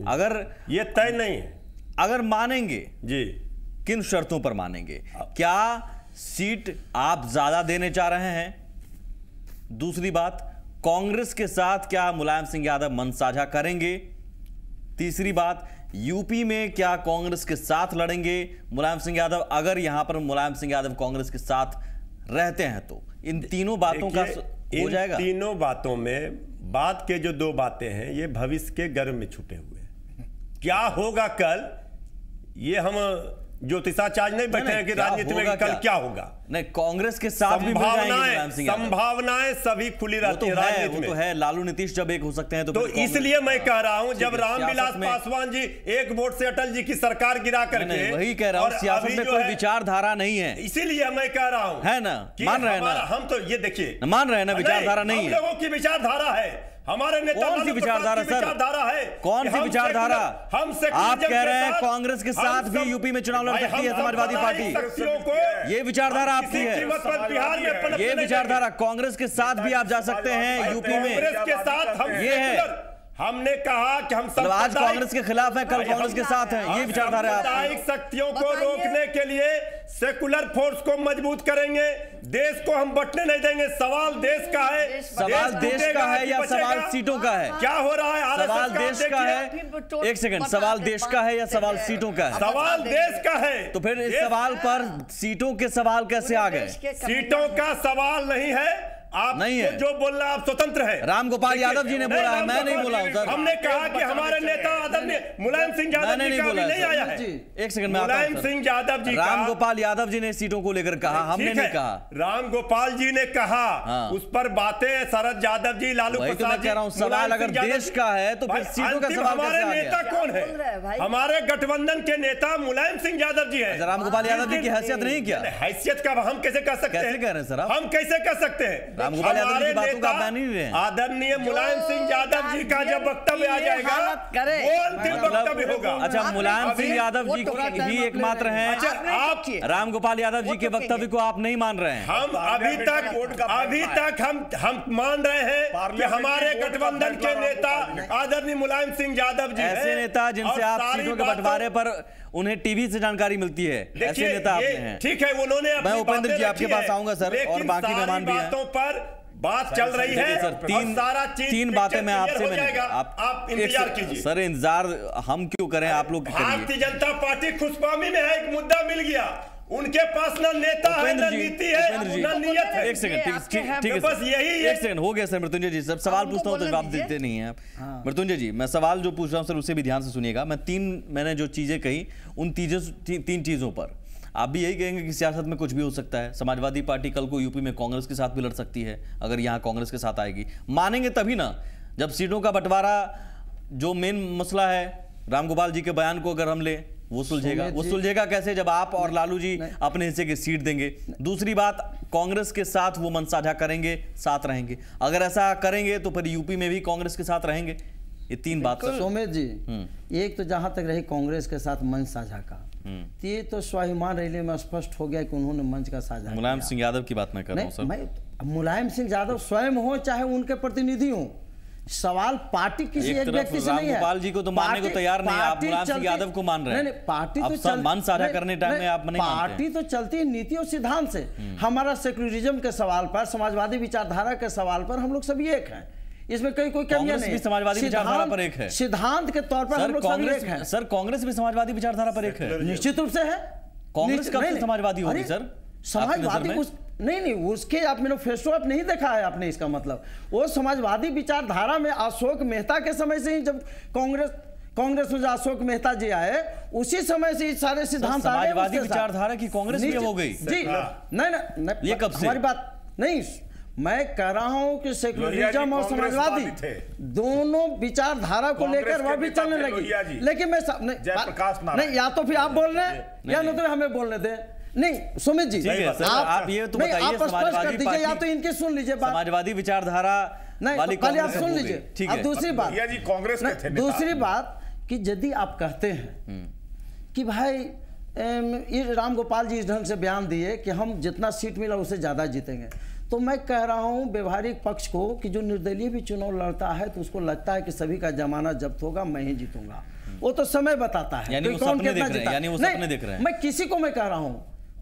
अगर ये तय नहीं है, अगर मानेंगे जी किन शर्तों पर मानेंगे? क्या सीट आप ज्यादा देने चाह रहे हैं? दूसरी बात, कांग्रेस के साथ क्या मुलायम सिंह यादव मंच साझा करेंगे? तीसरी बात, यूपी में क्या कांग्रेस के साथ लड़ेंगे मुलायम सिंह यादव? अगर यहां पर मुलायम सिंह यादव कांग्रेस के साथ रहते हैं तो इन तीनों बातों का हो जाएगा। तीनों बातों में बात के जो दो बातें हैं ये भविष्य के गर्भ में छुपे हुए हैं। क्या होगा कल, ये हम ज्योतिषाचार्य नहीं बैठे हैं कि राजनीति में कल क्या होगा। नहीं, कांग्रेस के साथ भी मिल जाएंगे मुलायम सिंह यादव। संभावनाएं सभी खुली रहती है राजनीति में। वो तो है, लालू नीतीश जब एक हो सकते हैं तो इसलिए मैं कह रहा हूं, जब रामविलास पासवान जी एक वोट से अटल जी की सरकार गिरा करके, वही कह रहा हूं, सियासत में कोई विचारधारा नहीं है, इसीलिए मैं कह रहा हूं, है ना? मान रहे हैं ना? हम तो ये देखिए मान रहे हैं ना, विचारधारा नहीं है। हम लोगों की विचारधारा है, हमारे नेता कौन सी विचारधारा सर? है कौन सी विचारधारा? आप कह रहे हैं कांग्रेस के साथ भी यूपी में चुनाव लड़ सकती है समाजवादी पार्टी, ये विचारधारा आपकी है। बिहार में ये विचारधारा कांग्रेस के साथ भी आप जा सकते हैं यूपी में, कांग्रेस के साथ हम ये है। हमने कहा कि हम आज कांग्रेस के खिलाफ है, कल कांग्रेस के साथ है, ये विचारधारा है। सामुदायिक शक्तियों को रोकने के लिए सेकुलर फोर्स को मजबूत करेंगे, देश को हम बंटने नहीं देंगे। सवाल देश का है, सवाल देश का है या सवाल सीटों का है? क्या हो रहा है? सवाल देश का है, एक सेकंड, सवाल देश का है या सवाल सीटों का है? सवाल देश का है। तो फिर इस सवाल पर सीटों के सवाल कैसे आ गए? सीटों का सवाल नहीं है, आप नहीं है, जो बोलना आप स्वतंत्र है। रामगोपाल यादव जी ने बोला है, मैं नहीं बोला हूं सर। हमने कहा कि हमारे नेता आदरणीय मुलायम सिंह यादव जी का भी नहीं आया है। एक सेकंड में मुलायम सिंह यादव जी, रामगोपाल यादव जी ने सीटों को लेकर कहा, हमने नहीं कहा। रामगोपाल जी ने कहा, उस पर बातें शरद यादव जी, लालू प्रसाद जी। कह रहा हूं, सवाल अगर देश का है तो फिर सीटों का सवाल हमारे नेता कौन है? हमारे गठबंधन के नेता मुलायम सिंह यादव जी है। रामगोपाल यादव जी की हैसियत नहीं क्या? हैसियत का हम कैसे कह सकते हैं? कैसे कह रहे हैं सर? हम कैसे कह सकते हैं? रामगोपाल यादव जी आदरणीय मुलायम सिंह यादव जी का जब वक्तव्य आ जाएगा वो अंतिम वक्तव्य होगा। अच्छा, मुलायम सिंह यादव जी ही एकमात्र हैं। आप रामगोपाल यादव जी के वक्तव्य को आप नहीं मान रहे हैं? हम अभी तक हम मान रहे हैं कि हमारे गठबंधन के नेता आदरणीय मुलायम सिंह यादव जी ऐसे नेता जिनसे आप सीटों के बंटवारे पर उन्हें टीवी से जानकारी मिलती है, ऐसे नेता आपने हैं। ठीक है, उन्होंने, मैं उपेंद्र जी आपके पास आऊंगा सर, और बाकी मेहमान भी हैं। बात चल रही है सर, तीन बातें मैं आपसे आप इंतजार कीजिए सर। इंतजार हम क्यों करें, आप लोग भारतीय जनता पार्टी खुशफहमी में है, एक मुद्दा मिल गया, उनके पास ना नेता है, ना नीति है, ना नियत है। एक सेकंड, ठीक है, बस यही एक सेकंड हो गया सर। मृत्युंजय जी, सब सवाल पूछता हूँ तो जवाब देते नहीं है आप। मृत्युंजय जी, मैं सवाल जो पूछ रहा हूँ सर उसे भी ध्यान से सुनिएगा। मैंने जो चीजें कही उन तीन चीजों पर आप भी यही कहेंगे कि सियासत में कुछ भी हो सकता है। समाजवादी पार्टी कल को यूपी में कांग्रेस के साथ भी लड़ सकती है, अगर यहाँ कांग्रेस के साथ आएगी। मानेंगे तभी ना, जब सीटों का बंटवारा जो मेन मसला है, रामगोपाल जी के बयान को अगर हम ले, वो सुलझेगा। वो सुलझेगा कैसे? जब आप और लालू जी अपने हिस्से की सीट देंगे। दूसरी बात, कांग्रेस के साथ वो मन साझा करेंगे, साथ रहेंगे। अगर ऐसा करेंगे तो फिर यूपी में भी कांग्रेस के साथ रहेंगे। ये तीन बात। सोमेश जी, एक तो जहां तक रही कांग्रेस के साथ मंच साझा का, ये तो स्वाभिमान रैली में स्पष्ट हो गया कि उन्होंने मंच का साझा। मुलायम सिंह यादव की बात मैं कर रहा हूं सर। मैं मुलायम सिंह यादव स्वयं हो चाहे उनके प्रतिनिधि हो, सवाल पार्टी किसी एक व्यक्ति से नहीं है। रामगोपाल जी को तो मानने को तैयार नहीं, आप मुलायम सिंह यादव को मान रहे हैं। नहीं, पार्टी तो मन साझा करने टाइम में आप नहीं मानते। पार्टी तो चलती है नीति और सिद्धांत से। हमारा सेक्युलरिज्म के सवाल पर, समाजवादी विचारधारा के सवाल पर हम लोग सभी एक हैं, इसमें कोई कमियां नहीं। समाजवादी विचारधारा पर एक है, सिद्धांत के तौर पर हम लोग सभी एक हैं। सर, कांग्रेस भी समाजवादी विचारधारा पर एक है, निश्चित रूप से है। कांग्रेस कब से समाजवादी होगी सर? समाजवादी नहीं, उसके आप मैनिफेस्टो आप नहीं देखा है आपने, इसका मतलब वो समाजवादी विचारधारा में अशोक मेहता के समय से ही, जब कांग्रेस में अशोक मेहता जी आए, उसी समय से सारे सिद्धांत समाजवादी विचारधारा की कांग्रेस भी हो गई जी। नहीं, ये कब से? हमारी बात नहीं, मैं कह रहा हूं कि सेकुलरिज्म और समाजवादी दोनों विचारधारा को लेकर वह भी चलने लगी। लेकिन मैं नहीं, या तो फिर आप बोल रहे हैं या नहीं तो हमें बोलने दें। नहीं सुमित जी, आप ये तो बताइए, समाजवादी पार्टी या तो इनकी सुन लीजिए बात, समाजवादी विचारधारा नहीं, पहले आप सुन लीजिए। ठीक अब है, दूसरी बात, कांग्रेस के थे। दूसरी बात कि यदि आप कहते हैं कि भाई ये राम गोपाल जी इस ढंग से बयान दिए कि हम जितना सीट मिला उससे ज्यादा जीतेंगे, तो मैं कह रहा हूं व्यवहारिक पक्ष को कि जो निर्दलीय भी चुनाव लड़ता है तो उसको लगता है कि सभी का जमानत जब्त होगा, मैं ही जीतूंगा। वो तो समय बताता है, यानी वो सपने देख रहे हैं। मैं किसी को मैं कह रहा हूं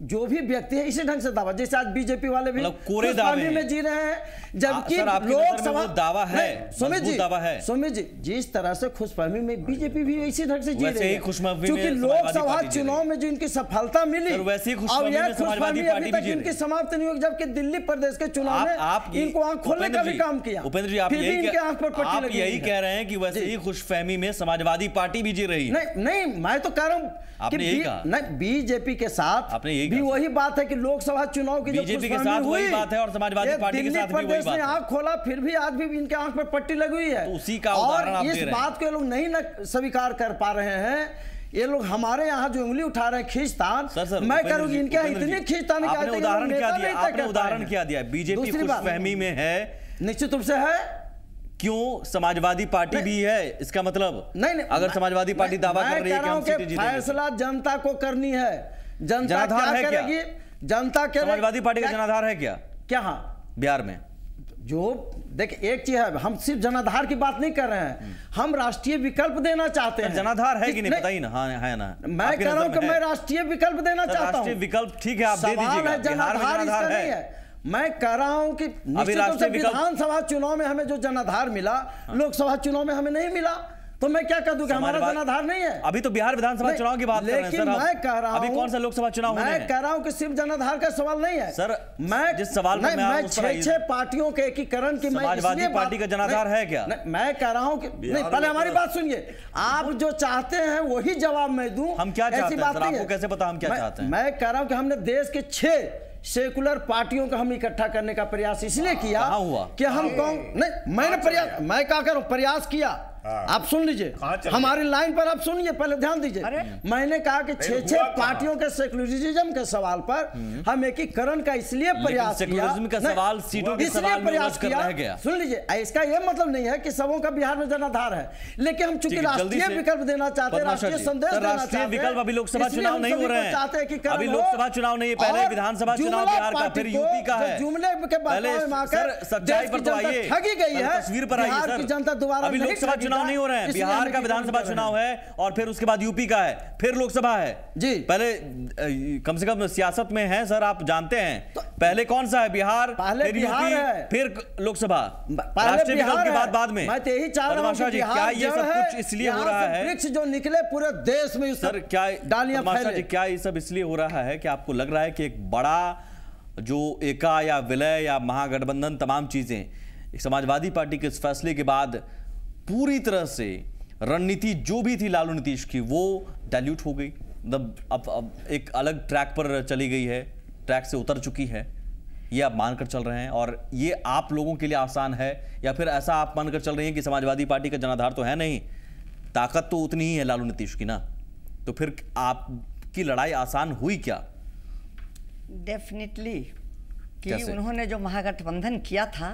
जो भी व्यक्ति है इसी ढंग से दावा, जैसे आज बीजेपी वाले भी कोरे दावे में जी रहे हैं, जबकि लोकसभा दावा है। सुमित जी जिस तरह से खुशफहमी में बीजेपी भी इसी ढंग से जी रही है, क्योंकि लोकसभा चुनाव में जो इनकी सफलता मिली और यह खुशफहमी अभी तक इनकी समाप्त नहीं हुई, जबकि दिल्ली प्रदेश के चुनाव में इनको आंख खोलने का भी काम किया। उपेंद्र जी, आप यही कह रहे हैं कि वैसे ही खुशफहमी में समाजवादी पार्टी भी जी रही है? नहीं, मैं तो कह रहा हूँ नहीं, बीजेपी के साथ भी वही बात है कि लोकसभा चुनाव की बीजेपी के साथ वही बात है और समाजवादी पार्टी के साथ भी वही बात है। आंख खोला फिर भी आज भी इनके आंख पर पट्टी लगी हुई है, तो उसी का उदाहरण आप दे रहे हैं। इस बात को ये लोग नहीं स्वीकार कर पा रहे हैं। ये लोग हमारे यहाँ जो उंगली उठा रहे हैं खींचतान, मैं कह रहा हूँ इनके यहाँ इतनी खींचतान। आपने उदाहरण क्या दिया? बीजेपी खुशफहमी में है, निश्चित रूप से है। क्यों समाजवादी पार्टी भी है? इसका मतलब नहीं, अगर समाजवादी पार्टी दावा कर रही है कि हम सीटें जीतेंगे, फैसला जनता को करनी है। जनता क्या करेगी? जनता के समाजवादी पार्टी का जनाधार है क्या? हाँ बिहार में जो देखिए एक चीज है, हम सिर्फ जनाधार की बात नहीं कर रहे हैं, हम राष्ट्रीय विकल्प देना चाहते हैं। जनाधार है कि नहीं पता ही ना? हाँ है ना। मैं कह रहा हूं कि मैं राष्ट्रीय विकल्प देना चाहता हूं। राष्ट्रीय विकल्प ठीक है, आप दे दीजिएगा। जनाधार इसका नहीं है। मैं कह रहा हूं कि विधानसभा चुनाव में हमें जो जनाधार मिला, लोकसभा चुनाव में हमें नहीं मिला, तो मैं क्या कह दूं कि हमारा जनाधार नहीं है? अभी तो बिहार विधानसभा चुनाव की बात कर रहे हैं सर। मैं कह रहा हूं, अभी कौन सा लोकसभा चुनाव होने हैं? मैं कह रहा हूं कि सिर्फ जनाधार का सवाल नहीं है सर। मैं जिस सवाल पर मैं 6 पार्टियों के एकीकरण की समाजवादी पार्टी का जनाधार है क्या? मैं कह रहा हूं कि नहीं, पहले हमारी बात सुनिए। आप जो चाहते हैं वही जवाब मैं दूं। हम क्या चाहते हैं सर? आपको कैसे पता हम क्या चाहते हैं? मैं कह रहा हूं कि हमने देश के 6 सेकुलर पार्टियों को हम इकट्ठा करने का प्रयास इसलिए किया कि हम मैं क्या करूं, प्रयास किया। आप सुन लीजिए, हमारी लाइन पर आप सुनिए, पहले ध्यान दीजिए। मैंने कहा कि 6 पार्टियों के सेकुलरिज्म के सवाल पर हम एकीकरण का इसलिए प्रयास किया। का सवाल सीटों के सवाल में उलझ कर रह गया। सुन लीजिए, इसका यह मतलब नहीं है कि सबों का बिहार में जनाधार है, लेकिन हम चूंकि राष्ट्रीय विकल्प देना चाहते हैं, राष्ट्रीय संदेश देना चाहते हैं। विकल्प अभी लोकसभा चुनाव नहीं हो रहे हैं, अभी लोकसभा चुनाव नहीं है, पहले विधानसभा चुनाव बिहार का, फिर यूपी का है। जुमले के बाद सच्चाई पर तो आइए, ठगी गई है, तस्वीर पर आइए सर। जनता दोबारा अभी लोकसभा चुनाव नहीं हो रहे हैं, बिहार का विधानसभा चुनाव है और फिर उसके बाद यूपी का है, फिर लोकसभा है जी। पहले कम से कम सियासत में है सर, आप जानते हैं। तो पहले कौन सा है? बिहार, फिर यूपी, फिर लोकसभा, राष्ट्रीय विकल्प के बाद में। मैं तो यही चाह रहा हूं कि क्या ये सब कुछ इसलिए हो रहा है? वृक्ष जो निकले पूरे देश में सर, क्या डालियां फैले, क्या ये सब इसलिए हो रहा है कि आपको लग रहा है कि एक बड़ा जो एका या विलय या महागठबंधन तमाम चीजें समाजवादी पार्टी के इस फैसले के बाद पूरी तरह से रणनीति जो भी थी लालू नीतीश की वो डाइल्यूट हो गई, मतलब अब एक अलग ट्रैक पर चली गई है, ट्रैक से उतर चुकी है, ये आप मानकर चल रहे हैं? और ये आप लोगों के लिए आसान है या फिर ऐसा आप मानकर चल रहे हैं कि समाजवादी पार्टी का जनाधार तो है नहीं, ताकत तो उतनी ही है लालू नीतीश की ना, तो फिर आपकी लड़ाई आसान हुई क्या? डेफिनेटली कि उन्होंने जो महागठबंधन किया था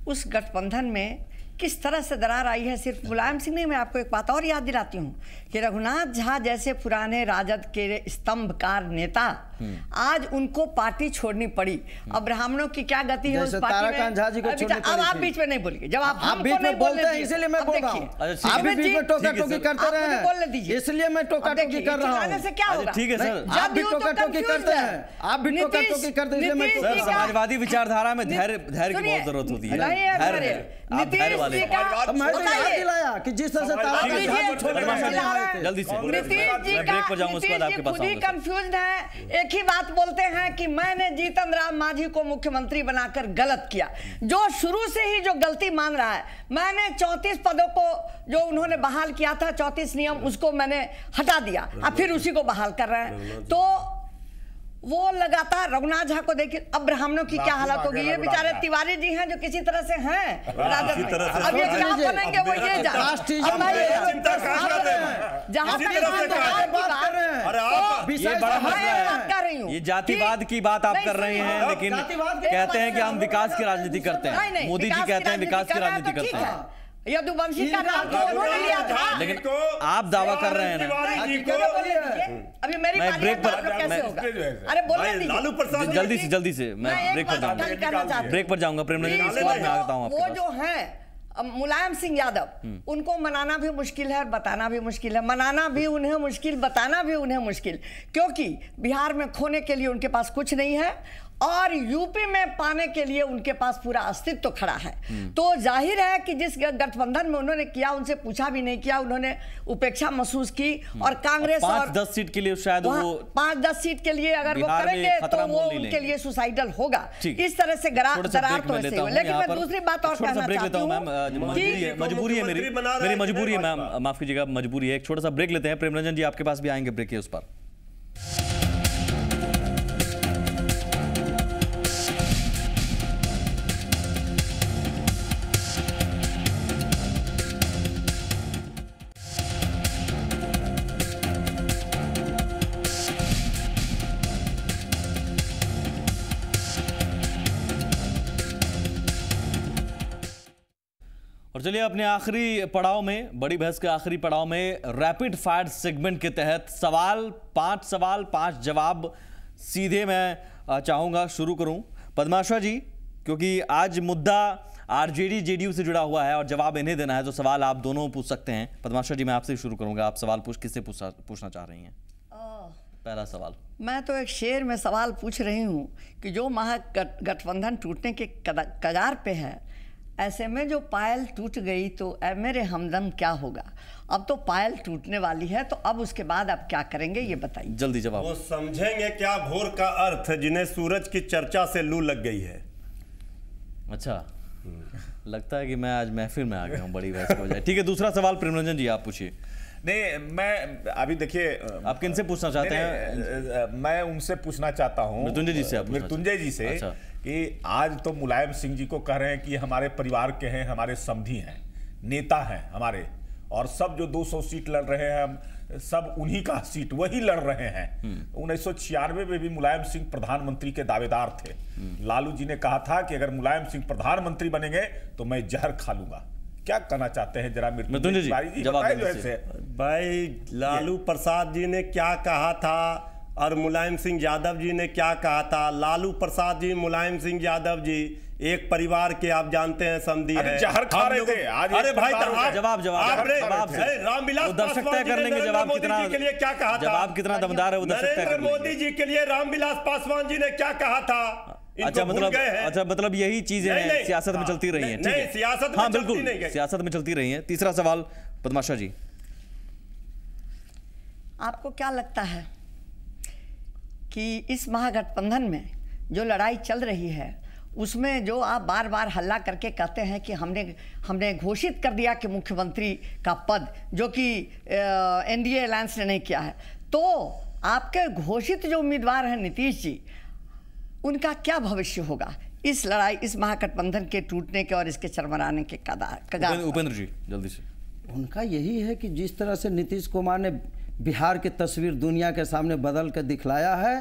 उस गठबंधन में किस तरह से दरार आई है। सिर्फ मुलायम सिंह नहीं, मैं आपको एक बात और याद दिलाती हूँ कि रघुनाथ झा जैसे पुराने राजद के स्तंभकार नेता आज उनको पार्टी छोड़नी पड़ी। अब ब्राह्मणों की क्या गति है उस पार्टी में? झा जी को छोड़नी पड़ी। अब आप बीच में नहीं बोलिए, जब आप बीच में बोलते हैं इसलिए मैं बोल रहा हूँ। आप भी बीच में टोका-टोकी करते रहे हैं, बोलने दीजिए, इसलिए मैं टोका-टोकी कर रहा हूँ। से क्या होगा? ठीक है सर, आप भी टोका-टोकी करते हैं, आप भी टोका-टोकी करते हैं, इसलिए मैं समाजवादी विचारधारा में धैर्य की बहुत जरूरत होती है। नीतीश जी का दिलाया कि जिस तरह से जल्दी से ब्रेक पर जाऊंगा, उसके बाद आपके पास आऊंगा। कंफ्यूज्ड है, एक ही बात बोलते हैं कि मैंने जीतन राम मांझी को मुख्यमंत्री बनाकर गलत किया, जो शुरू से ही जो गलती मान रहा है। मैंने 34 पदों को जो उन्होंने बहाल किया था, 34 नियम, उसको मैंने हटा दिया, अब फिर उसी को बहाल कर रहे हैं। तो वो लगातार रघुनाथ झा को देखिए, अब ब्राह्मणों की क्या हालत होगी। ये बेचारे तिवारी जी हैं जो किसी तरह से हैं राजद में, अब ये क्या बनेंगे वो ये जहाँ ये जातिवाद की बात आप कर रहे हैं, लेकिन कहते हैं कि हम विकास की राजनीति करते हैं। मोदी जी कहते हैं विकास की राजनीति करते हैं। यदुवंशी का नाम तो उन्होंने लिया था, लेकिन आप दावा कर रहे हैं ना। अभी मेरी मैं ब्रेक पर कैसे होगा? अरे बोलने दीजिए। लालू प्रसाद जल्दी से मैं ब्रेक पर जाऊंगा। प्रेमनंदन जी, इसके बाद मैं आता हूँ। वो जो है मुलायम सिंह यादव, उनको मनाना भी मुश्किल है और बताना भी मुश्किल है। मनाना भी उन्हें मुश्किल, बताना भी उन्हें मुश्किल, क्योंकि बिहार में खोने के लिए उनके पास कुछ नहीं है और यूपी में पाने के लिए उनके पास पूरा अस्तित्व तो खड़ा है। तो जाहिर है कि जिस गठबंधन में उन्होंने किया, उनसे पूछा भी नहीं किया, उन्होंने उपेक्षा महसूस की। और कांग्रेस और 5-10 सीट के लिए शायद वो 5-10 सीट के लिए अगर वो करेंगे तो वो उनके लिए सुसाइडल होगा। इस तरह से दरार तो ऐसे हुए। लेकिन मैं दूसरी बात और कहना चाहती हूँ, मजबूरी है मेरी मजबूरी है मैम, माफ कीजिएगा, मजबूरी है। एक छोटा सा ब्रेक लेते हैं। प्रेमरंजन जी आपके पास भी आएंगे ब्रेक के उस पर। और चलिए अपने आखिरी पड़ाव में, बड़ी बहस के आखिरी पड़ाव में रैपिड फायर सेगमेंट के तहत 5 सवाल 5 जवाब सीधे मैं चाहूंगा शुरू करूं पद्माशा जी, क्योंकि आज मुद्दा आरजेडी जेडीयू से जुड़ा हुआ है और जवाब इन्हें देना है, तो सवाल आप दोनों पूछ सकते हैं। पद्माशा जी, मैं आपसे शुरू करूंगा। आप सवाल किससे पूछना चाह रही हैं? पहला सवाल। मैं तो एक शेर में सवाल पूछ रही हूं कि जो महागठबंधन टूटने के कगार पे है, ऐसे में जो पायल टूट गई तो मेरे हमदम क्या होगा? अब तो पायल टूटने वाली है, तो अब उसके बाद आप क्या करेंगे ये बताइए। जल्दी जवाब। वो समझेंगे क्या भोर का अर्थ जिन्हें सूरज की चर्चा से लू लग गई है। अच्छा, लगता है कि मैं आज महफिल में आ गया हूँ बड़ी बहस की वजह। ठीक है, दूसरा सवाल प्रेमरंजन जी आप पूछिए। नहीं, मैं अभी देखिए, आप किनसे पूछना चाहते हैं? मैं उनसे पूछना चाहता हूँ मृत्युंजय जी से। मृत्युंजय जी से। अच्छा। कि आज तो मुलायम सिंह जी को कह रहे हैं कि हमारे परिवार के हैं, हमारे समधी हैं, नेता हैं हमारे, और सब जो 200 सीट लड़ रहे हैं, हम सब उन्हीं का सीट वही लड़ रहे हैं। 1996 में भी मुलायम सिंह प्रधानमंत्री के दावेदार थे। लालू जी ने कहा था कि अगर मुलायम सिंह प्रधानमंत्री बनेंगे तो मैं जहर खा लूंगा। क्या कहना चाहते हैं जरा मृत्युंजय जी? भाई, लालू प्रसाद जी ने क्या कहा था और मुलायम सिंह यादव जी ने क्या कहा था? लालू प्रसाद जी, मुलायम सिंह यादव जी एक परिवार के, आप जानते हैं, समधी हैं। जहर खा रहे थे आज। अरे भाई, जवाब रामविलास दर्शक तय कर लेंगे जवाब कितना के लिए क्या कहा था, जवाब कितना दमदार है वो दर्शक तय कर लेंगे। मोदी जी के लिए रामविलास पासवान जी ने क्या कहा था? अच्छा, मतलब यही चीजें हैं, सियासत में चलती रही हैं। नहीं, सियासत में चलती नहीं है, सियासत में चलती रही हैं। तीसरा सवाल पद्माशा जी, आपको क्या लगता है कि इस महागठबंधन में जो लड़ाई चल रही है, उसमें जो आप बार बार हल्ला करके कहते हैं कि हमने घोषित कर दिया कि मुख्यमंत्री का पद, जो कि एनडीए अलायंस ने नहीं किया है, तो आपके घोषित जो उम्मीदवार हैं नीतीश जी, उनका क्या भविष्य होगा इस लड़ाई, इस महागठबंधन के टूटने के और इसके चरमराने के कगार? उपेंद्र जी जल्दी से। उनका यही है कि जिस तरह से नीतीश कुमार ने बिहार की तस्वीर दुनिया के सामने बदल कर दिखलाया है,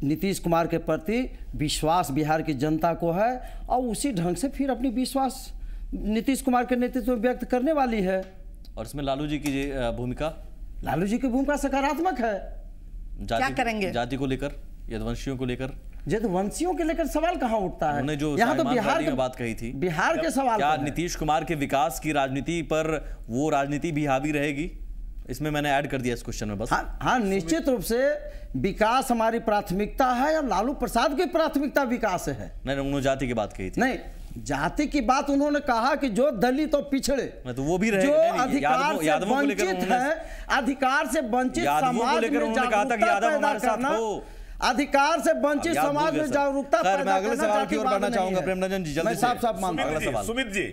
नीतीश कुमार के प्रति विश्वास बिहार की जनता को है और उसी ढंग से फिर अपनी विश्वास नीतीश कुमार के नेतृत्व में व्यक्त करने वाली है। और इसमें लालू जी की भूमिका? लालू जी की भूमिका सकारात्मक है। क्या करेंगे? जाति को लेकर, यदुवंशियों को लेकर? यदुवंशियों के लेकर सवाल कहाँ उठता है? उन्होंने जो यहाँ तो बिहार की बात कही थी, बिहार के सवाल। क्या नीतीश कुमार के विकास की राजनीति पर वो राजनीति भी हावी रहेगी? इसमें मैंने ऐड कर दिया इस क्वेश्चन में बस। हाँ, निश्चित रूप से विकास हमारी प्राथमिकता है और लालू प्रसाद की प्राथमिकता विकास है। नहीं, उन्होंने जाति की बात कही थी। नहीं, जाति की बात उन्होंने कहा कि जो दलित और पिछड़े, तो वो भी रहे, जो अधिकार से वंचित है, अधिकार से वंचित समाज में जागरूकता पैदा करना, अधिकार से वंचित समाज में जागरूकता मैं अगले सवाल की ओर बढ़ना चाहूंगा। प्रेमरंजन जी जल्दी साफ मान सवाल। सुमित जी,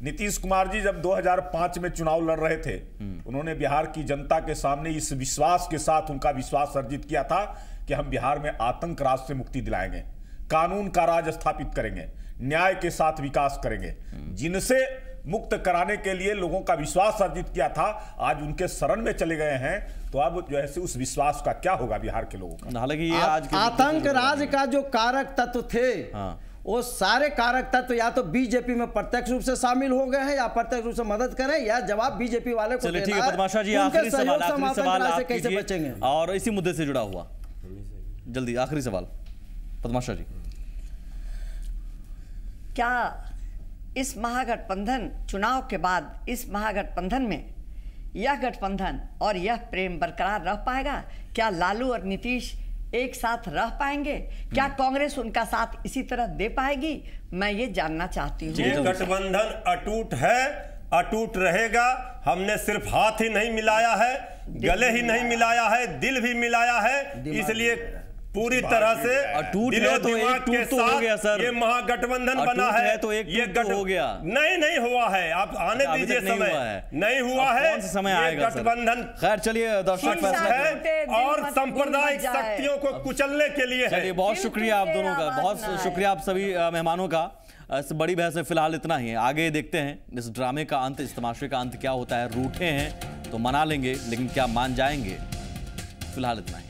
नीतीश कुमार जी जब 2005 में चुनाव लड़ रहे थे, उन्होंने बिहार की जनता के सामने इस विश्वास के साथ उनका विश्वास अर्जित किया था कि हम बिहार में आतंक राज से मुक्ति दिलाएंगे, कानून का राज स्थापित करेंगे, न्याय के साथ विकास करेंगे। जिनसे मुक्त कराने के लिए लोगों का विश्वास अर्जित किया था, आज उनके शरण में चले गए हैं, तो अब जो है उस विश्वास का क्या होगा बिहार के लोगों का? हालांकि ये आज आतंक राज का जो कारक तत्व थे, वो सारे कारक तत्व या तो बीजेपी में प्रत्यक्ष रूप से शामिल हो गए हैं या प्रत्यक्ष रूप से मदद करें या जवाब बीजेपी वाले को ठीक है। पद्माशा जी आखिरी सवाल आप कैसे बचेंगे? और इसी मुद्दे से जुड़ा हुआ जल्दी आखिरी सवाल पद्माशा जी, क्या इस महागठबंधन चुनाव के बाद इस महागठबंधन में यह गठबंधन और यह प्रेम बरकरार रह पाएगा? क्या लालू और नीतीश एक साथ रह पाएंगे? क्या कांग्रेस उनका साथ इसी तरह दे पाएगी? मैं ये जानना चाहती हूँ। ये गठबंधन अटूट है, अटूट रहेगा। हमने सिर्फ हाथ ही नहीं मिलाया है, गले ही नहीं मिलाया है, दिल भी मिलाया है। इसलिए पूरी तरह से अटूट है तो एक टूट तो हो गया सर। ये महागठबंधन बना है तो एक ये टूट हो गया। नहीं हुआ है। आप आने दीजिए समय, नहीं हुआ है। कौन सा समय आएगा गठबंधन? खैर चलिए, दर्शक फैसला है और सांप्रदायिक शक्तियों को कुचलने के लिए है। बहुत शुक्रिया आप दोनों का, बहुत शुक्रिया आप सभी मेहमानों का। इस बड़ी बहस में फिलहाल इतना ही है। आगे देखते हैं इस ड्रामे का अंत, इस तमाशे का अंत क्या होता है। रूठे हैं तो मना लेंगे, लेकिन क्या मान जाएंगे? फिलहाल इतना ही।